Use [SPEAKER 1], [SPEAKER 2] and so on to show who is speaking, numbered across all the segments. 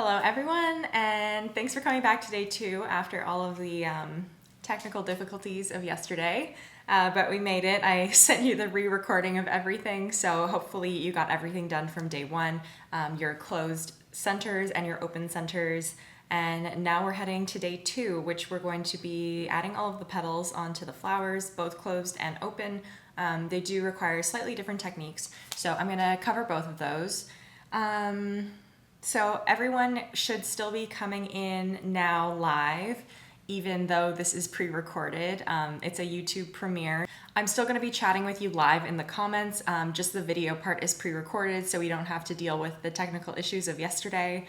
[SPEAKER 1] Hello everyone, and thanks for coming back to day 2 after all of the technical difficulties of yesterday. But we made it. I sent you the re-recording of everything, so hopefully you got everything done from day 1, your closed centers and your open centers. And now we're heading to day 2, which we're going to be adding all of the petals onto the flowers, both closed and open. They do require slightly different techniques, so I'm going to cover both of those. So everyone should still be coming in now live, even though this is pre-recorded. It's a YouTube premiere. I'm still going to be chatting with you live in the comments. Just the video part is pre-recorded, so we don't have to deal with the technical issues of yesterday.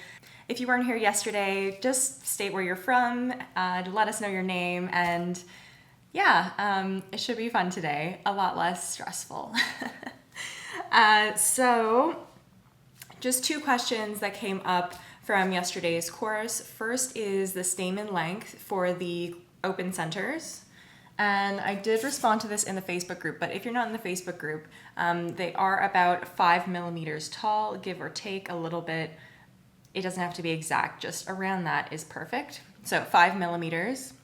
[SPEAKER 1] If you weren't here yesterday, just state where you're from, let us know your name, and yeah, it should be fun today. A lot less stressful. So just 2 questions that came up from yesterday's course. First is the stamen length for the open centers. And I did respond to this in the Facebook group, but if you're not in the Facebook group, they are about 5 millimeters tall, give or take a little bit. It doesn't have to be exact, just around that is perfect. So 5 millimeters.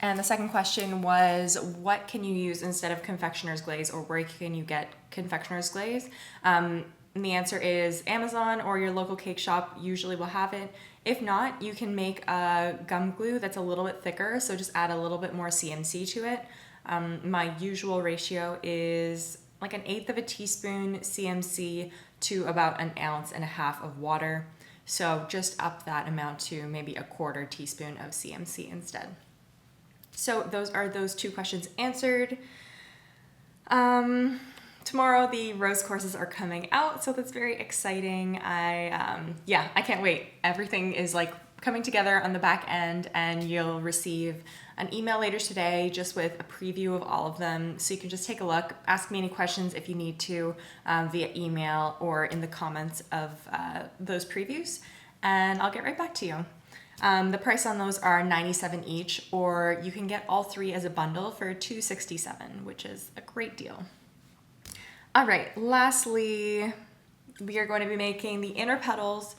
[SPEAKER 1] And the second question was, what can you use instead of confectioner's glaze, or where can you get confectioner's glaze? And the answer is Amazon or your local cake shop usually will have it. If not, you can make a gum glue that's a little bit thicker, so just add a little bit more CMC to it. My usual ratio is like 1/8 of a teaspoon CMC to about 1.5 ounces of water. So just up that amount to maybe 1/4 teaspoon of CMC instead. So those are those 2 questions answered. Tomorrow the rose courses are coming out, so that's very exciting. I can't wait. Everything is like coming together on the back end, and you'll receive an email later today just with a preview of all of them, so you can just take a look, ask me any questions if you need to via email or in the comments of those previews, and I'll get right back to you. The price on those are $97 each, or you can get all 3 as a bundle for $267, which is a great deal. All right, lastly, we are going to be making the inner petals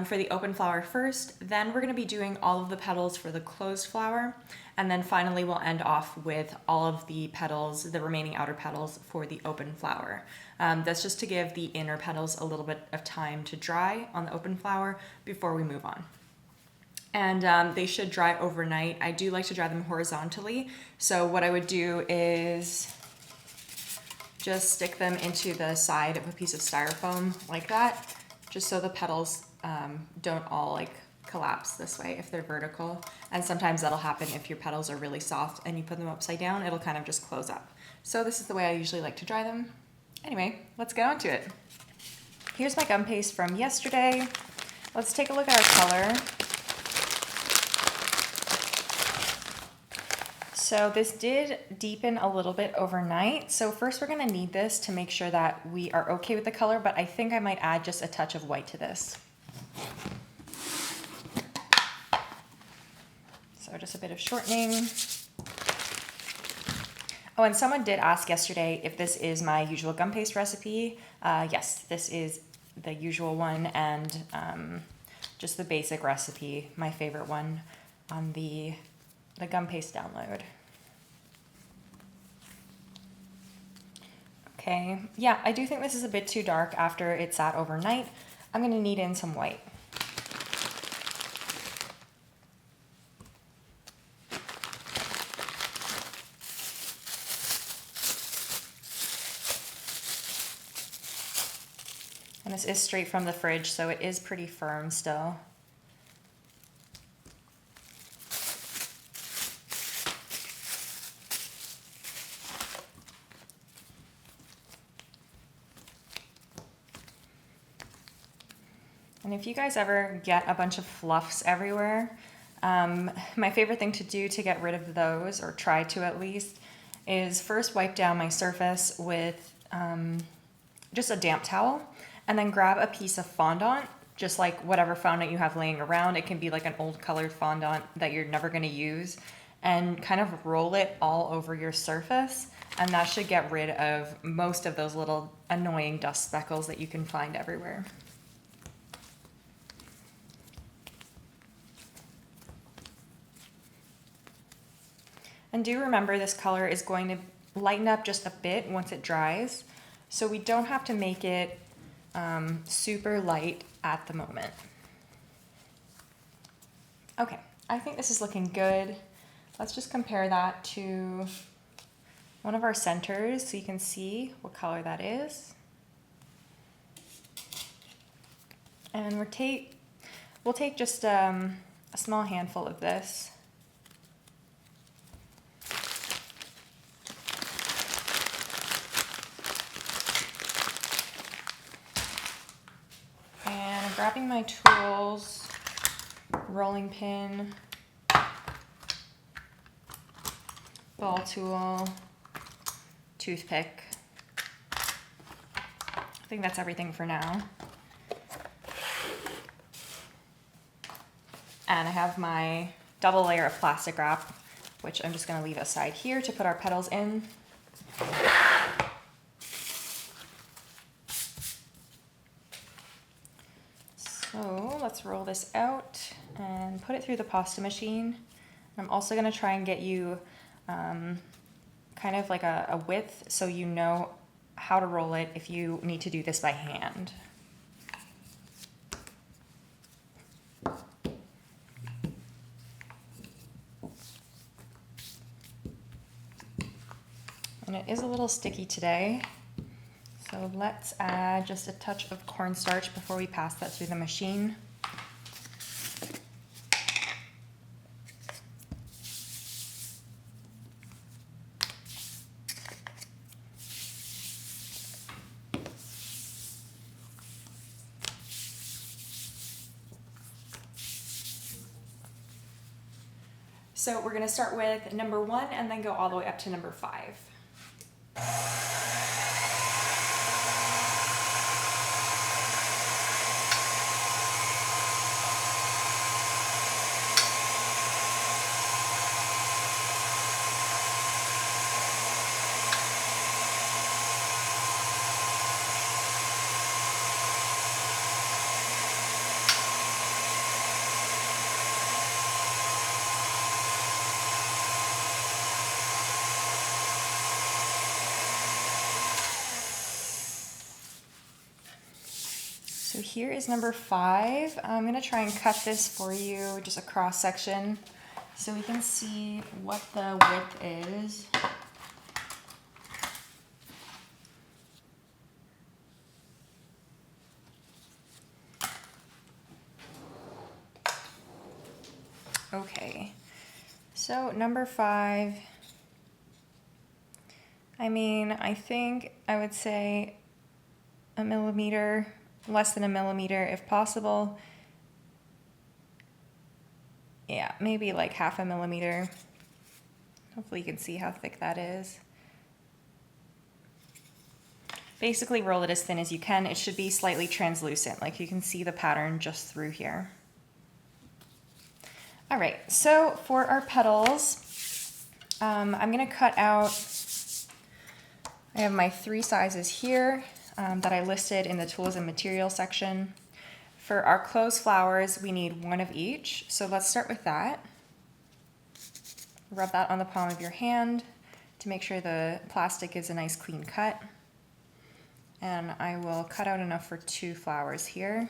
[SPEAKER 1] for the open flower first. Then we're going to be doing all of the petals for the closed flower. And then finally, we'll end off with all of the petals, the remaining outer petals for the open flower. That's just to give the inner petals a little bit of time to dry on the open flower before we move on. And they should dry overnight. I do like to dry them horizontally. So what I would do is just stick them into the side of a piece of styrofoam like that, just so the petals don't all like collapse this way if they're vertical. And sometimes that'll happen if your petals are really soft and you put them upside down, it'll kind of just close up. So this is the way I usually like to dry them. Anyway, let's get on to it. Here's my gum paste from yesterday. Let's take a look at our color. So this did deepen a little bit overnight. So first we're gonna need this to make sure that we are okay with the color, but I think I might add just a touch of white to this. So just a bit of shortening. Oh, and someone did ask yesterday if this is my usual gum paste recipe. Yes, this is the usual one, and just the basic recipe, my favorite one on the gum paste download. Okay, yeah, I do think this is a bit too dark after it sat overnight. I'm gonna knead in some white. And this is straight from the fridge, so it is pretty firm still. And if you guys ever get a bunch of fluffs everywhere, my favorite thing to do to get rid of those, or try to at least, is first wipe down my surface with just a damp towel, and then grab a piece of fondant, just like whatever fondant you have laying around. It can be like an old colored fondant that you're never going to use, and kind of roll it all over your surface, and that should get rid of most of those little annoying dust speckles that you can find everywhere. And do remember this color is going to lighten up just a bit once it dries, so we don't have to make it super light at the moment. Okay, I think this is looking good. Let's just compare that to one of our centers so you can see what color that is. And we'll take just a small handful of this. And I'm grabbing my tools, rolling pin, ball tool, toothpick. I think that's everything for now. And I have my double layer of plastic wrap, which I'm just going to leave aside here to put our petals in. So let's roll this out and put it through the pasta machine. I'm also going to try and get you kind of like a width so you know how to roll it if you need to do this by hand. And it is a little sticky today, so let's add just a touch of cornstarch before we pass that through the machine. So we're going to start with number 1 and then go all the way up to number 5. So here is number 5. I'm going to try and cut this for you, just a cross section, so we can see what the width is. Okay, so number 5, I mean, I think I would say a millimeter, less than a millimeter if possible. Yeah, maybe like half a millimeter. Hopefully you can see how thick that is. Basically roll it as thin as you can. It should be slightly translucent, like you can see the pattern just through here. All right, so for our petals, I'm gonna cut out, I have my 3 sizes here that I listed in the tools and materials section. For our closed flowers, we need 1 of each. So let's start with that. Rub that on the palm of your hand to make sure the plastic gives a nice clean cut. And I will cut out enough for 2 flowers here.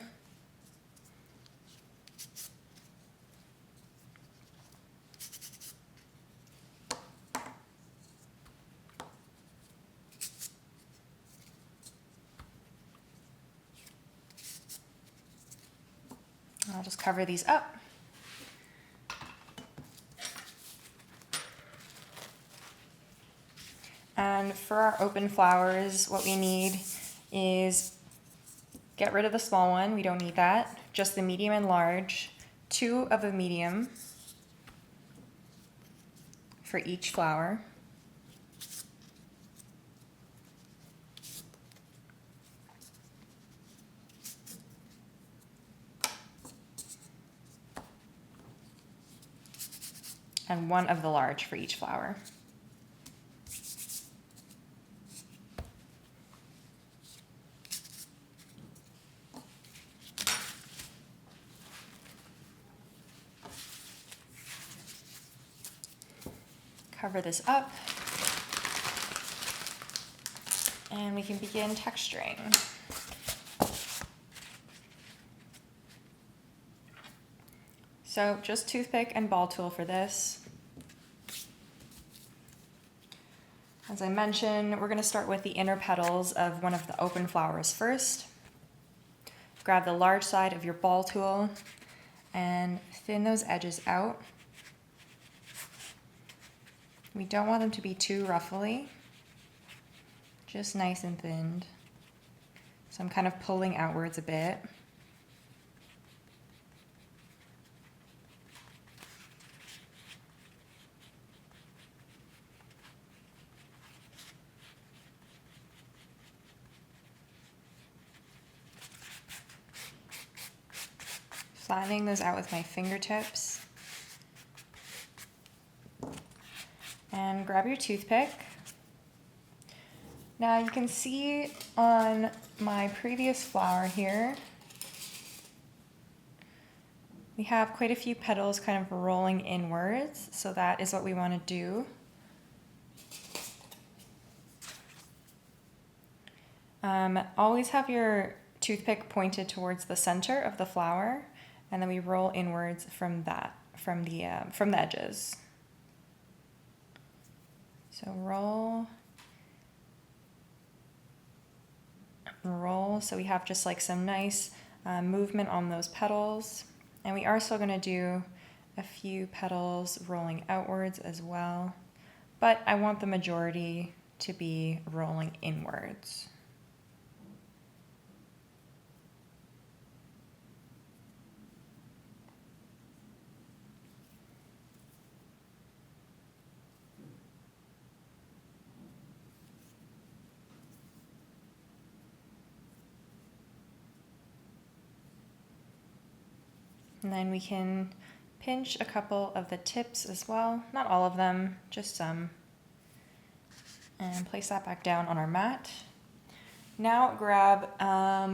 [SPEAKER 1] I'll just cover these up. And for our open flowers, what we need is get rid of the small one, we don't need that, just the medium and large, 2 of the medium for each flower. And 1 of the large for each flower. cover this up and we can begin texturing. So just toothpick and ball tool for this. As I mentioned, we're going to start with the inner petals of one of the open flowers first. Grab the large side of your ball tool and thin those edges out. We don't want them to be too ruffly, just nice and thinned. So I'm kind of pulling outwards a bit. Flattening those out with my fingertips. And grab your toothpick. Now you can see on my previous flower here, we have quite a few petals kind of rolling inwards, so that is what we want to do. Always have your toothpick pointed towards the center of the flower, and then we roll inwards from that, from the edges. So roll, roll, so we have just like some nice movement on those petals. And we are still going to do a few petals rolling outwards as well, but I want the majority to be rolling inwards. And then we can pinch a couple of the tips as well, not all of them, just some, and place that back down on our mat. Now grab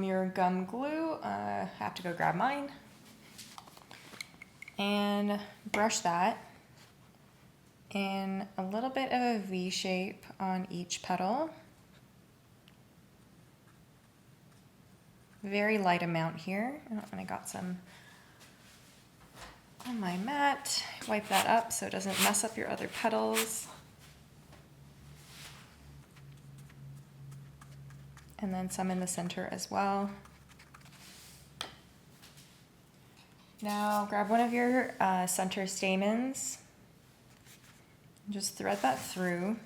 [SPEAKER 1] your gum glue, I have to go grab mine, and brush that in a little bit of a V shape on each petal. Very light amount here, and I got some on my mat. Wipe that up so it doesn't mess up your other petals. And then some in the center as well. Now grab one of your center stamens. Just thread that through.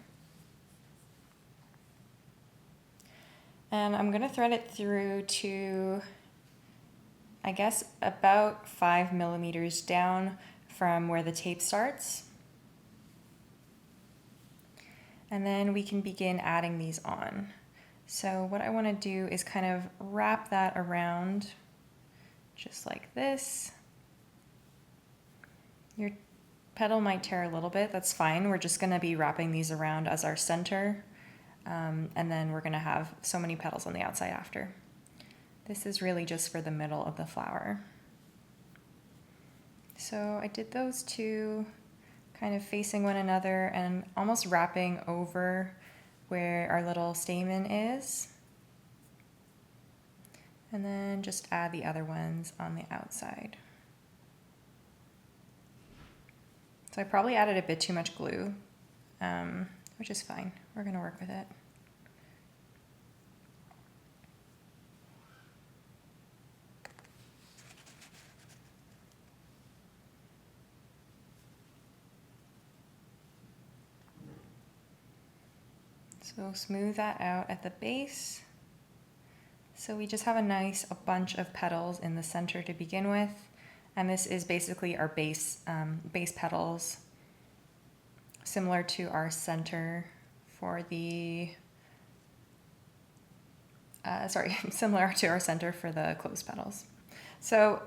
[SPEAKER 1] And I'm going to thread it through to, I guess, about 5 millimeters down from where the tape starts. And then we can begin adding these on. So what I want to do is kind of wrap that around just like this. Your petal might tear a little bit, that's fine. We're just going to be wrapping these around as our center. And then we're going to have so many petals on the outside after. This is really just for the middle of the flower. So I did those two kind of facing one another and almost wrapping over where our little stamen is. And then just add the other ones on the outside. So I probably added a bit too much glue, which is fine. We're going to work with it. So smooth that out at the base. So we just have a bunch of petals in the center to begin with. And this is basically our base petals, similar to our center for the, similar to our center for the closed petals. So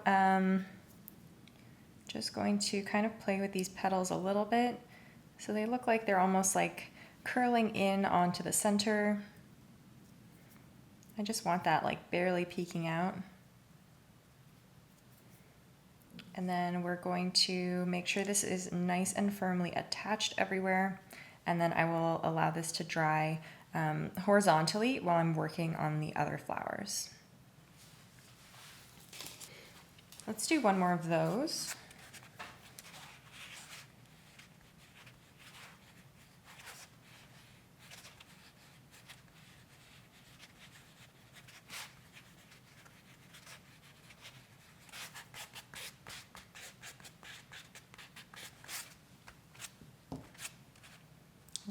[SPEAKER 1] just going to kind of play with these petals a little bit. So they look like they're almost like curling in onto the center. I just want that like barely peeking out. And then we're going to make sure this is nice and firmly attached everywhere. And then I will allow this to dry horizontally while I'm working on the other flowers. Let's do one more of those.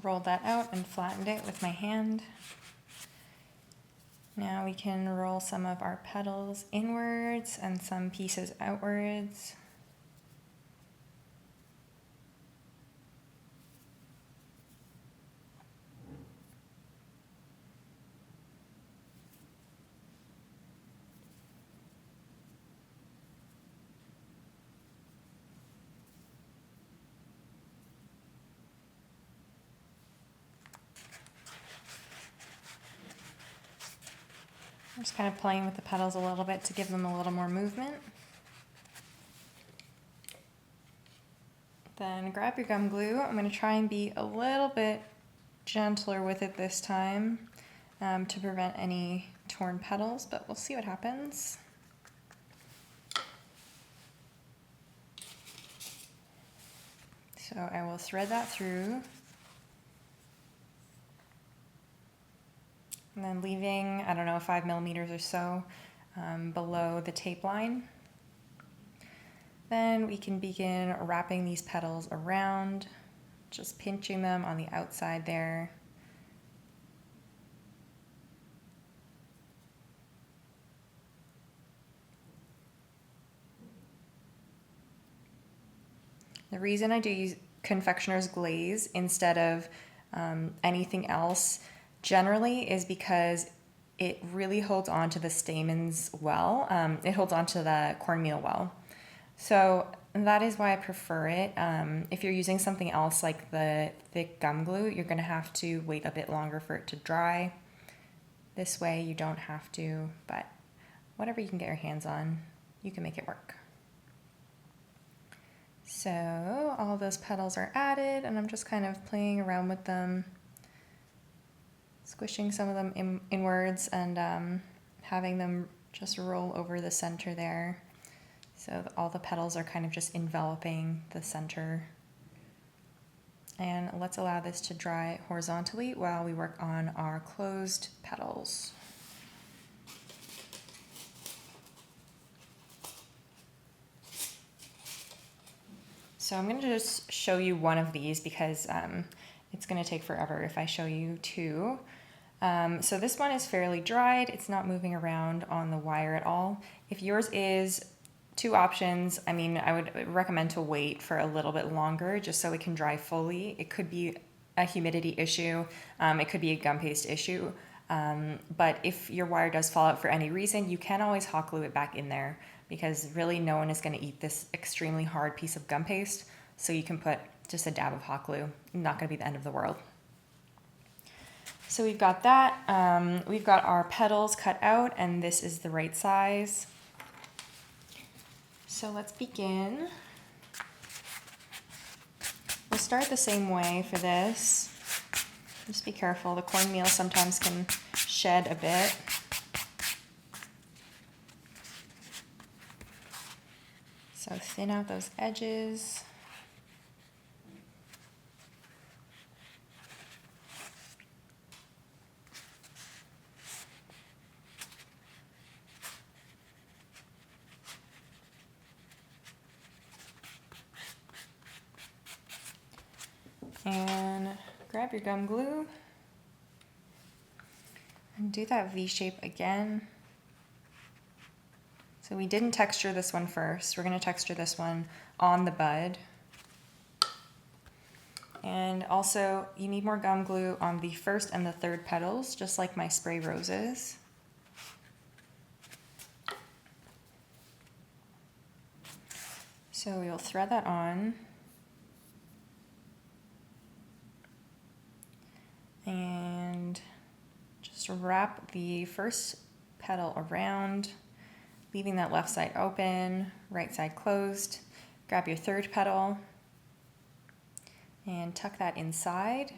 [SPEAKER 1] Rolled that out and flattened it with my hand. Now we can roll some of our petals inwards and some pieces outwards. I'm just kind of playing with the petals a little bit to give them a little more movement. Then grab your gum glue. I'm going to try and be a little bit gentler with it this time to prevent any torn petals, but we'll see what happens. So I will thread that through. And then leaving, I don't know, 5 millimeters or so below the tape line. Then we can begin wrapping these petals around, just pinching them on the outside there. The reason I do use confectioner's glaze instead of anything else generally is because it really holds on to the stamens well. It holds on to the cornmeal well. So that is why I prefer it. If you're using something else like the thick gum glue, you're going to have to wait a bit longer for it to dry. This way you don't have to, but whatever you can get your hands on, you can make it work. So all those petals are added and I'm just kind of playing around with them, squishing some of them inwards and having them just roll over the center there. So all the petals are kind of just enveloping the center. And let's allow this to dry horizontally while we work on our closed petals. So I'm going to just show you one of these because it's going to take forever if I show you two. So this one is fairly dried. It's not moving around on the wire at all. If yours is, two options. I mean, I would recommend to wait for a little bit longer just so it can dry fully. It could be a humidity issue. It could be a gum paste issue. But if your wire does fall out for any reason, you can always hot glue it back in there because really no one is going to eat this extremely hard piece of gum paste. So you can put just a dab of hot glue. Not going to be the end of the world. So we've got that. We've got our petals cut out and this is the right size. So let's begin. We'll start the same way for this. Just be careful, the cornmeal sometimes can shed a bit. So thin out those edges. And grab your gum glue and do that V shape again. So we didn't texture this one first. We're going to texture this one on the bud. And also you need more gum glue on the first and the third petals, just like my spray roses. So we'll thread that on. And just wrap the first petal around, leaving that left side open, right side closed. Grab your third petal and tuck that inside.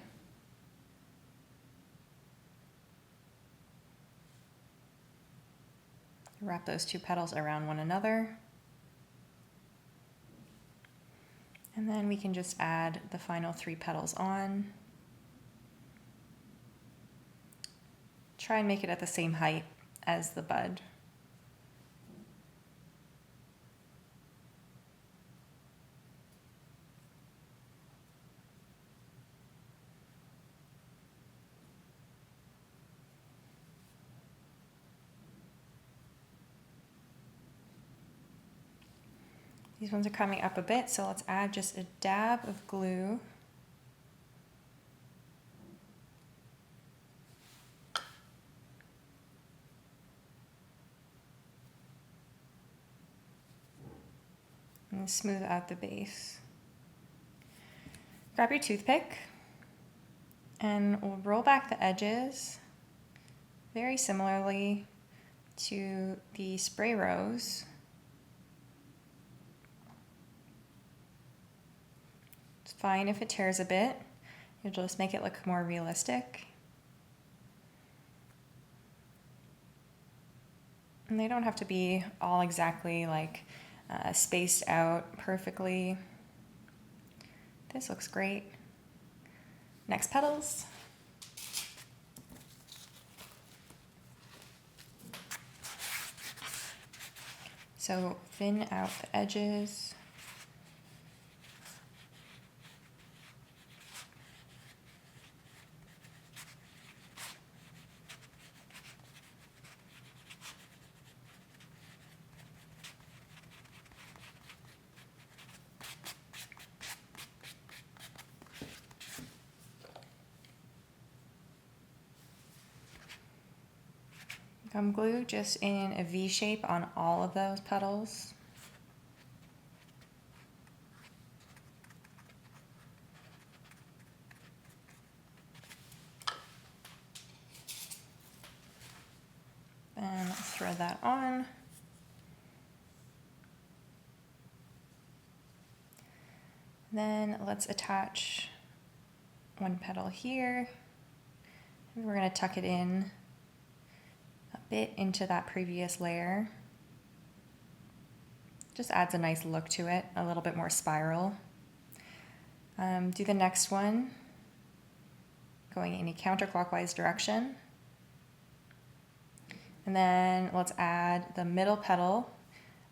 [SPEAKER 1] Wrap those two petals around one another. And then we can just add the final 3 petals on. Try and make it at the same height as the bud. These ones are coming up a bit, so let's add just a dab of glue. And smooth out the base. Grab your toothpick and we'll roll back the edges very similarly to the spray rose. It's fine if it tears a bit. It'll just make it look more realistic. And they don't have to be all exactly like spaced out perfectly. This looks great. Next petals. So thin out the edges. Gum glue just in a V shape on all of those petals. And thread that on. Then let's attach one petal here. We're going to tuck it in a bit into that previous layer. Just adds a nice look to it, a little bit more spiral. Do the next one, going in a counterclockwise direction. And then let's add the middle petal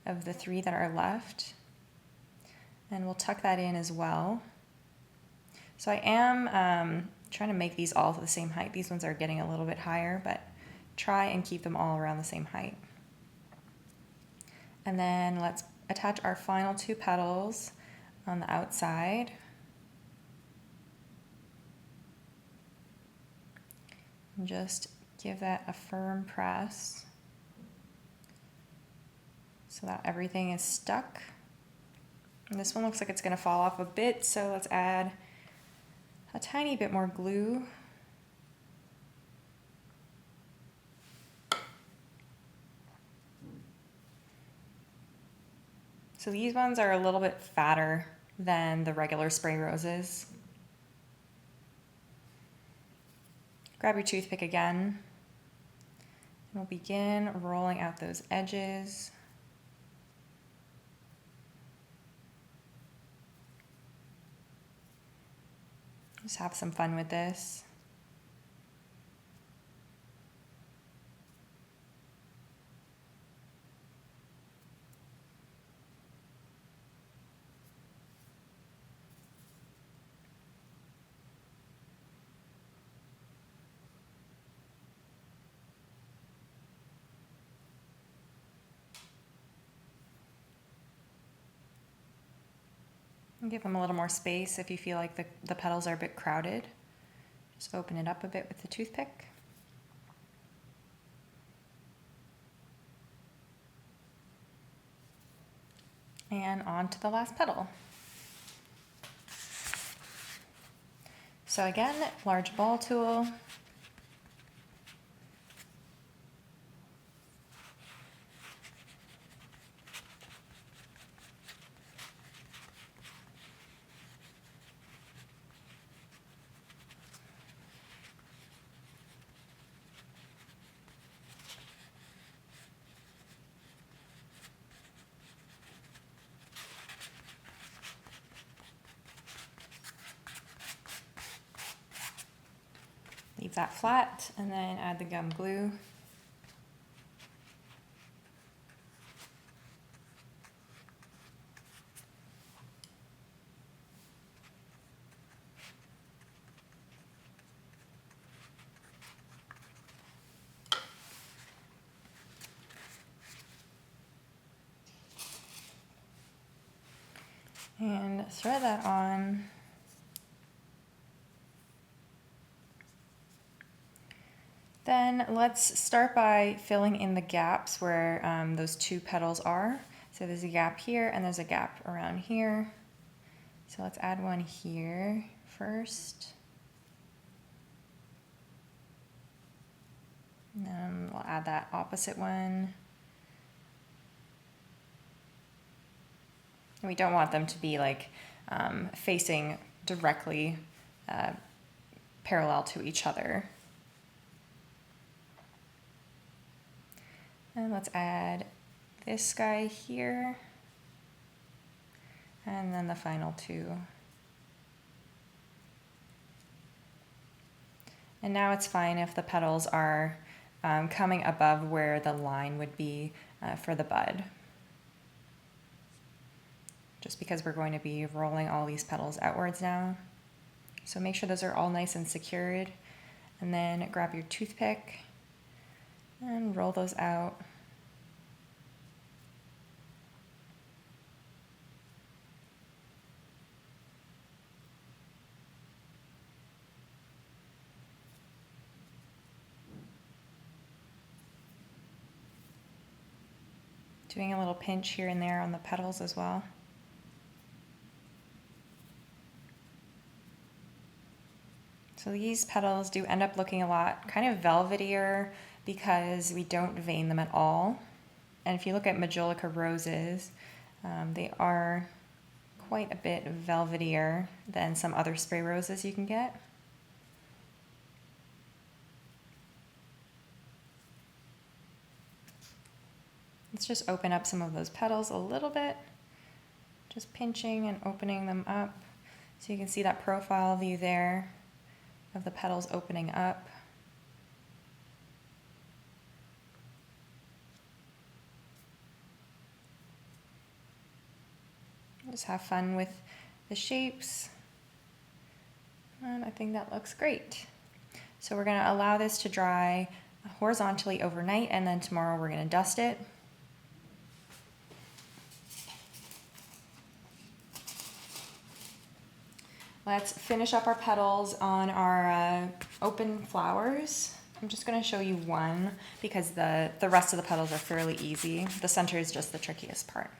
[SPEAKER 1] of the 3 that are left. And we'll tuck that in as well. So I am trying to make these all the same height. These ones are getting a little bit higher, but try and keep them all around the same height. And then let's attach our final 2 petals on the outside. And just give that a firm press so that everything is stuck. And this one looks like it's going to fall off a bit, so let's add a tiny bit more glue. So these ones are a little bit fatter than the regular spray roses. Grab your toothpick again. And we'll begin rolling out those edges. Just have some fun with this. And give them a little more space if you feel like the petals are a bit crowded. Just open it up a bit with the toothpick. And on to the last petal. So again, large ball tool. that flat and then add the gum glue. And thread that on. Then let's start by filling in the gaps where those two petals are. So there's a gap here and there's a gap around here. So let's add one here first. And then we'll add that opposite one. And we don't want them to be like facing directly parallel to each other. And let's add this guy here. And then the final two. And now it's fine if the petals are coming above where the line would be for the bud. Just because we're going to be rolling all these petals outwards now. So make sure those are all nice and secured. And then grab your toothpick and roll those out. Doing a little pinch here and there on the petals as well. So these petals do end up looking a lot kind of velvetier because we don't vein them at all. And if you look at Majolica Roses, they are quite a bit velvetier than some other spray roses you can get. Let's just open up some of those petals a little bit, just pinching and opening them up. So you can see that profile view there of the petals opening up. Just have fun with the shapes. And I think that looks great. So we're going to allow this to dry horizontally overnight, and then tomorrow we're going to dust it. Let's finish up our petals on our open flowers. I'm just going to show you one because the rest of the petals are fairly easy. The center is just the trickiest part.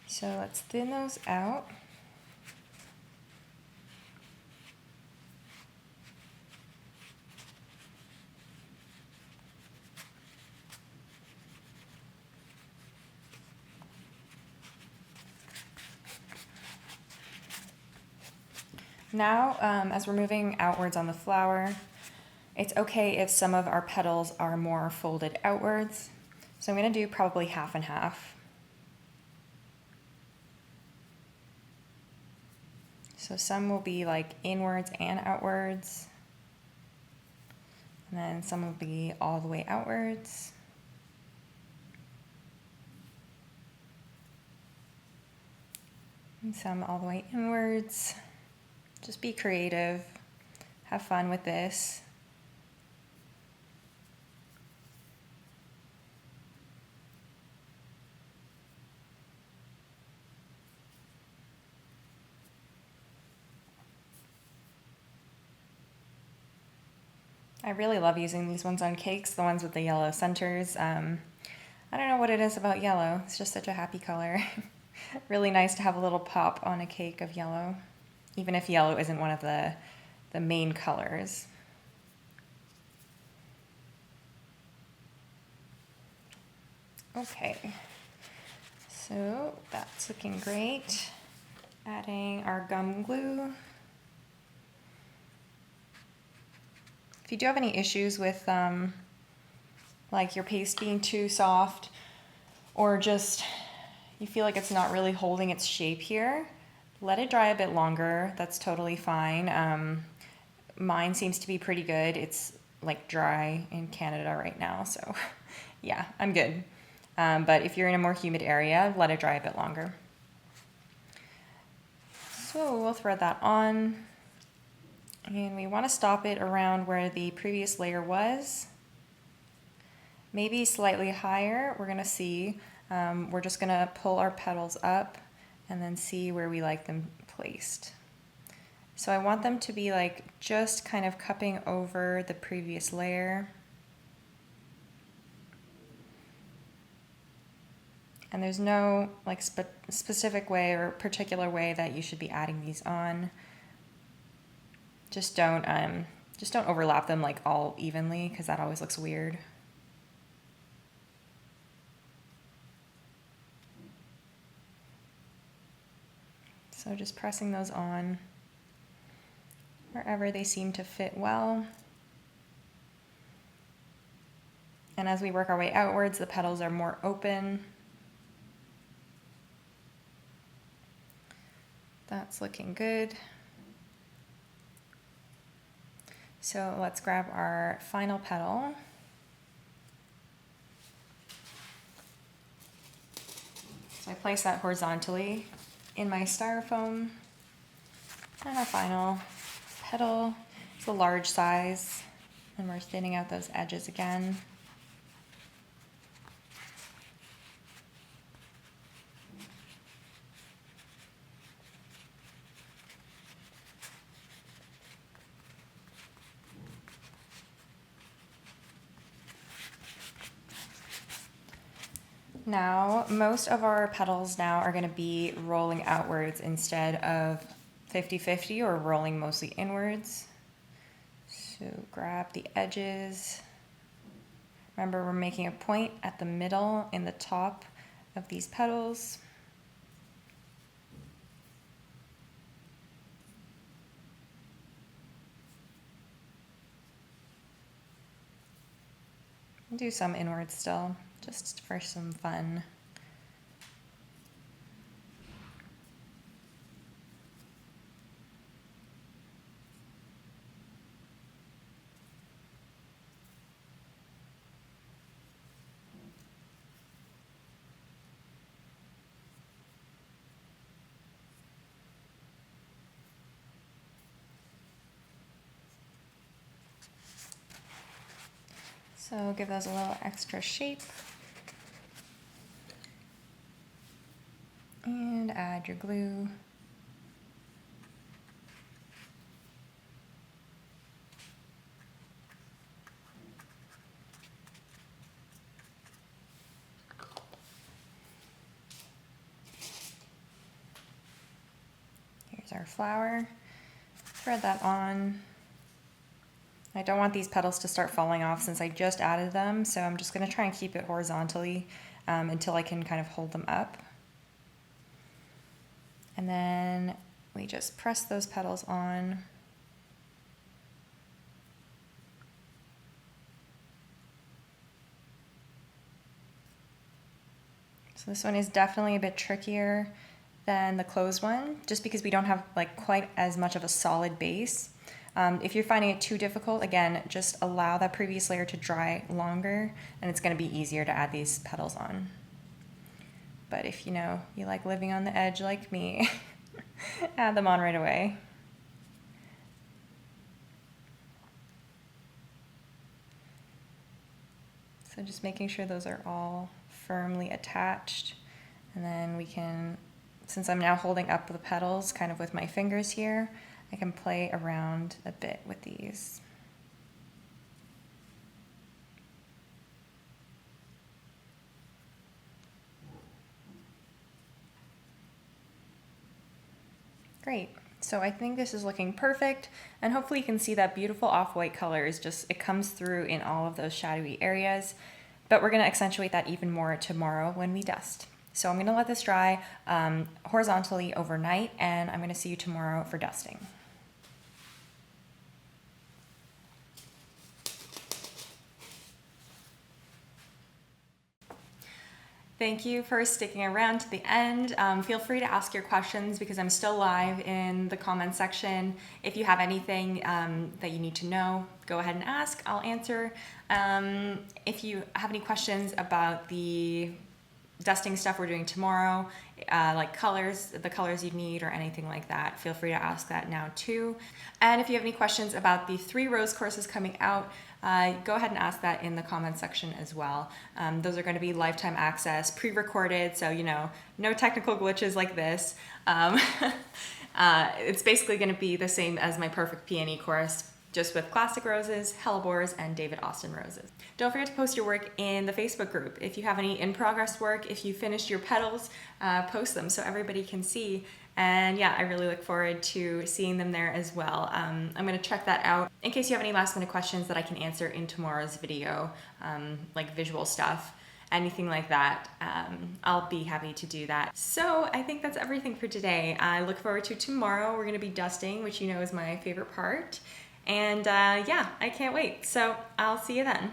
[SPEAKER 1] So let's thin those out. Now, as we're moving outwards on the flower, it's okay if some of our petals are more folded outwards. So I'm going to do probably half and half. So some will be like inwards and outwards. And then some will be all the way outwards. And some all the way inwards. Just be creative, have fun with this. I really love using these ones on cakes, the ones with the yellow centers. I don't know what it is about yellow, it's just such a happy color. Really nice to have a little pop on a cake of yellow. Even if yellow isn't one of the main colors. Okay, so that's looking great. Adding our gum glue. If you do have any issues with like your paste being too soft, or just you feel like it's not really holding its shape here, let it dry a bit longer. That's totally fine. mine seems to be pretty good. It's like dry in Canada right now, so yeah, I'm good. But if you're in a more humid area, let it dry a bit longer. So we'll thread that on, and we want to stop it around where the previous layer was, maybe slightly higher. We're gonna see. We're just gonna pull our petals up and then see where we like them placed. So I want them to be like just kind of cupping over the previous layer. And there's no like specific way or particular way that you should be adding these on. Just don't overlap them like all evenly, because that always looks weird. So just pressing those on wherever they seem to fit well. And as we work our way outwards, the petals are more open. That's looking good. So let's grab our final petal. So I place that horizontally in my styrofoam. And our final petal. It's a large size, and we're thinning out those edges again. Now, most of our petals now are going to be rolling outwards instead of 50-50 or rolling mostly inwards. So grab the edges. Remember, we're making a point at the middle in the top of these petals. Do some inwards still, just for some fun. So give those a little extra shape. And add your glue. Here's our flower. Thread that on. I don't want these petals to start falling off since I just added them, so I'm just going to try and keep it horizontally until I can kind of hold them up. And then we just press those petals on. So this one is definitely a bit trickier than the closed one, just because we don't have like quite as much of a solid base. If you're finding it too difficult, again, just allow that previous layer to dry longer, and it's going to be easier to add these petals on. But if you know you like living on the edge like me, add them on right away. So just making sure those are all firmly attached, and then we can, since I'm now holding up the petals kind of with my fingers here, I can play around a bit with these. Great. So I think this is looking perfect, and hopefully you can see that beautiful off-white color is just, it comes through in all of those shadowy areas, but we're going to accentuate that even more tomorrow when we dust. So I'm going to let this dry horizontally overnight, and I'm going to see you tomorrow for dusting. Thank you for sticking around to the end. Feel free to ask your questions because I'm still live in the comments section. If you have anything that you need to know, go ahead and ask. I'll answer. If you have any questions about the dusting stuff we're doing tomorrow, like the colors you need or anything like that, feel free to ask that now too. And if you have any questions about the 3 rose courses coming out, go ahead and ask that in the comments section as well. Those are going to be lifetime access, pre-recorded, so no technical glitches like this. It's basically going to be the same as my Perfect Peony course, just with classic roses, hellebores, and David Austin roses. Don't forget to post your work in the Facebook group. If you have any in-progress work, if you finished your petals, post them so everybody can see. And yeah, I really look forward to seeing them there as well. I'm gonna check that out. In case you have any last minute questions that I can answer in tomorrow's video, like visual stuff, anything like that, I'll be happy to do that. So I think that's everything for today. I look forward to tomorrow. We're gonna be dusting, which is my favorite part. And yeah, I can't wait. So I'll see you then.